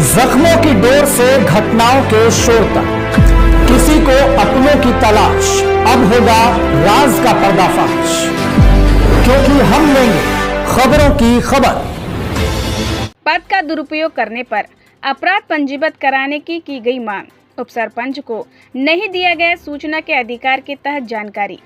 जख्मों की डोर से घटनाओं के शोर तक, किसी को अपनों की तलाश, अब होगा राज का पर्दाफाश, क्योंकि हम लेंगे खबरों की खबर। पद का दुरुपयोग करने पर अपराध पंजीबद्ध कराने की गई मांग, उप सरपंच को नहीं दिया गया सूचना के अधिकार के तहत जानकारी।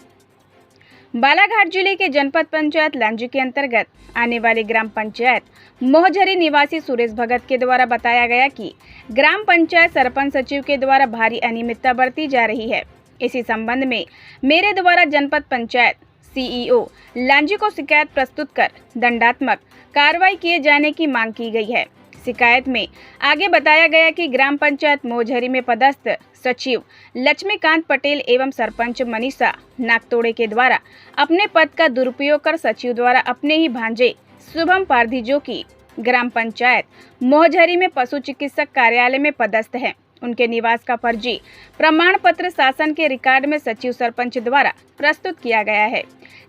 बालाघाट जिले के जनपद पंचायत लांजी के अंतर्गत आने वाले ग्राम पंचायत मोहझरी निवासी सुरेश भगत के द्वारा बताया गया कि ग्राम पंचायत सरपंच सचिव के द्वारा भारी अनियमितता बरती जा रही है। इसी संबंध में मेरे द्वारा जनपद पंचायत सीईओ लांजी को शिकायत प्रस्तुत कर दंडात्मक कार्रवाई किए जाने की मांग की गई है। शिकायत में आगे बताया गया कि ग्राम पंचायत मोहझरी में पदस्थ सचिव लक्ष्मीकांत पटेल एवं सरपंच मनीषा नागतोड़े के द्वारा अपने पद का दुरुपयोग कर सचिव द्वारा अपने ही भांजे शुभम पारधी, जो कि ग्राम पंचायत मोहझरी में पशु चिकित्सक कार्यालय में पदस्थ है, उनके निवास का फर्जी प्रमाण पत्र शासन के रिकॉर्ड में सचिव सरपंच द्वारा प्रस्तुत किया गया है,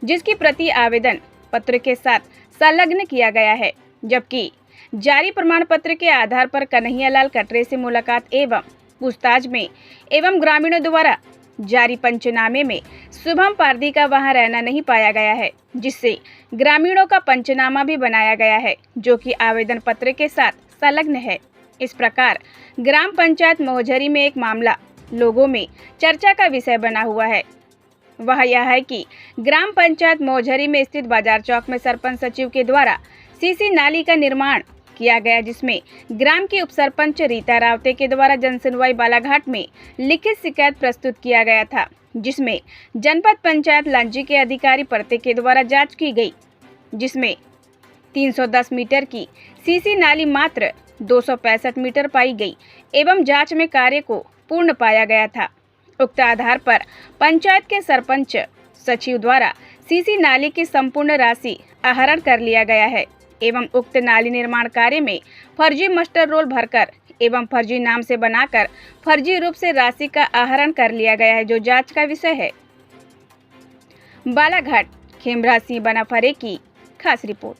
जिसकी प्रति आवेदन पत्र के साथ संलग्न किया गया है। जबकि जारी प्रमाण पत्र के आधार पर कन्हैयालाल कटरे से मुलाकात एवं पूछताछ में एवं ग्रामीणों द्वारा जारी पंचनामे में शुभम पारधी का वहां रहना नहीं पाया गया है, जिससे ग्रामीणों का पंचनामा भी बनाया गया है, जो कि आवेदन पत्र के साथ संलग्न है। इस प्रकार ग्राम पंचायत मोहझरी में एक मामला लोगों में चर्चा का विषय बना हुआ है। वह यह है कि ग्राम पंचायत मोहझरी में स्थित बाजार चौक में सरपंच सचिव के द्वारा सीसी नाली का निर्माण किया गया, जिसमें ग्राम की उप सरपंच रीता रावते के द्वारा जनसुनवाई बालाघाट में लिखित शिकायत प्रस्तुत किया गया था, जिसमें जनपद पंचायत लांजी के अधिकारी परते के द्वारा जांच की गई, जिसमें 310 मीटर की सीसी नाली मात्र 265 मीटर पाई गई एवं जांच में कार्य को पूर्ण पाया गया था। उक्त आधार पर पंचायत के सरपंच सचिव द्वारा सीसी नाली की संपूर्ण राशि आहरण कर लिया गया है एवं उक्त नाली निर्माण कार्य में फर्जी मास्टर रोल भरकर एवं फर्जी नाम से बनाकर फर्जी रूप से राशि का आहरण कर लिया गया है, जो जांच का विषय है। बालाघाट खेमराज सिंह बनाफरे की खास रिपोर्ट।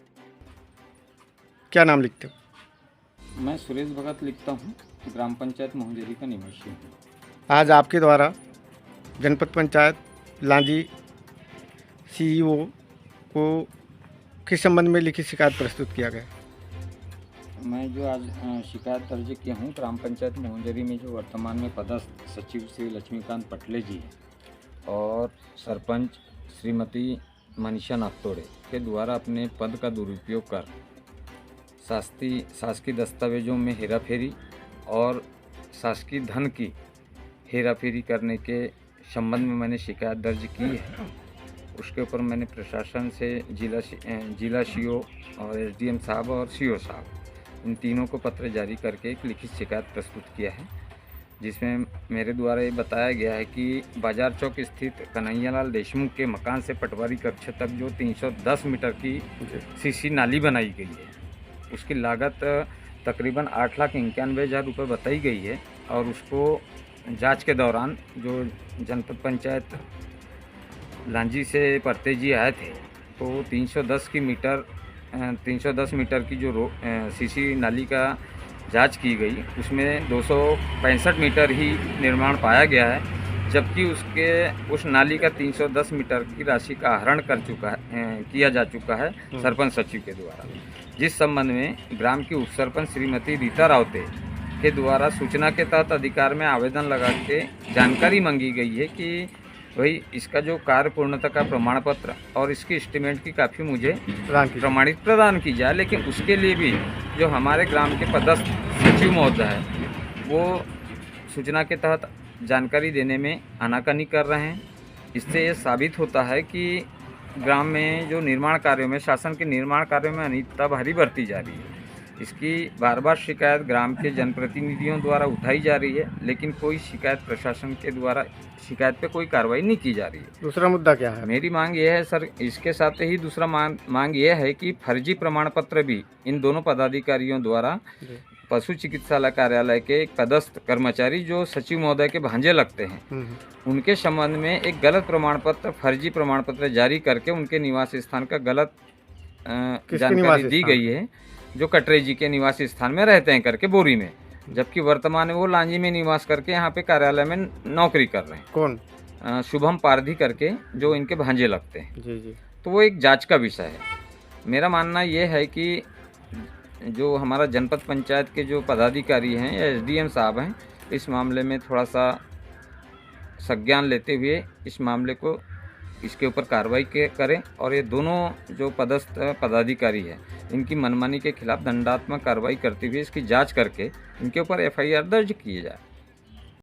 क्या नाम लिखते हो? मैं सुरेश भगत लिखता हूँ, ग्राम पंचायत मोहझरी का निवासी हूँ। आज आपके द्वारा जनपद पंचायत लांजी सीईओ को किस संबंध में लिखित शिकायत प्रस्तुत किया गया? मैं जो आज शिकायत दर्ज किया हूँ, ग्राम पंचायत मोहझरी में जो वर्तमान में पदस्थ सचिव श्री लक्ष्मीकांत पटेल जी और सरपंच श्रीमती मनीषा नागतोड़े के द्वारा अपने पद का दुरुपयोग कर शासकीय दस्तावेजों में हेराफेरी और शासकीय धन की हेराफेरी करने के संबंध में मैंने शिकायत दर्ज की है। उसके ऊपर मैंने प्रशासन से जिला सीओ और एसडीएम साहब और सीओ साहब इन तीनों को पत्र जारी करके एक लिखित शिकायत प्रस्तुत किया है, जिसमें मेरे द्वारा ये बताया गया है कि बाजार चौक स्थित कन्हैयालाल देशमुख के मकान से पटवारी कक्ष तक जो 310 मीटर की सीसी नाली बनाई गई है, उसकी लागत तकरीबन 8,91,000 रुपये बताई गई है। और उसको जांच के दौरान जो जनपद पंचायत लांजी से परते जी आए थे, तो 310 मीटर की जो सीसी नाली का जांच की गई, उसमें 265 मीटर ही निर्माण पाया गया है, जबकि उस नाली का 310 मीटर की राशि का आहरण किया जा चुका है सरपंच सचिव के द्वारा, जिस संबंध में ग्राम की उप सरपंच श्रीमती रीता रावते के द्वारा सूचना के तहत अधिकार में आवेदन लगा के जानकारी मांगी गई है कि वही इसका जो कार्य पूर्णता का प्रमाण पत्र और इसकी एस्टीमेट की काफ़ी मुझे प्रमाणित प्रदान की जाए। लेकिन उसके लिए भी जो हमारे ग्राम के पदस्थ सचिव महोदय है, वो सूचना के तहत जानकारी देने में आनाकानी कर रहे हैं। इससे ये साबित होता है कि ग्राम में जो निर्माण कार्यों में, शासन के निर्माण कार्यों में अनियमितता भारी बरती जा रही है। इसकी बार बार शिकायत ग्राम के जनप्रतिनिधियों द्वारा उठाई जा रही है, लेकिन कोई शिकायत प्रशासन के द्वारा शिकायत पे कोई कार्रवाई नहीं की जा रही है। दूसरा मुद्दा क्या है? मेरी मांग ये है सर, इसके साथ ही दूसरा मांग ये है कि फर्जी प्रमाण पत्र भी इन दोनों पदाधिकारियों द्वारा पशु चिकित्सालय कार्यालय के पदस्थ कर्मचारी जो सचिव महोदय के भांजे लगते हैं, उनके संबंध में एक गलत प्रमाण पत्र, फर्जी प्रमाण पत्र जारी करके उनके निवास स्थान का गलत जानकारी दी गई है, जो कटरे जी के निवासी स्थान में रहते हैं करके बोरी में, जबकि वर्तमान में वो लांजी में निवास करके यहाँ पे कार्यालय में नौकरी कर रहे हैं। कौन? शुभम पारधी करके, जो इनके भांजे लगते हैं। जी जी। तो वो एक जांच का विषय है। मेरा मानना ये है कि जो हमारा जनपद पंचायत के जो पदाधिकारी हैं या एसडीएम साहब हैं, इस मामले में थोड़ा सा संज्ञान लेते हुए इस मामले को इसके ऊपर कार्रवाई करें और ये दोनों जो पदस्थ पदाधिकारी हैं इनकी मनमानी के खिलाफ दंडात्मक कार्रवाई करते हुए इसकी जांच करके इनके ऊपर एफआईआर दर्ज किए जाए।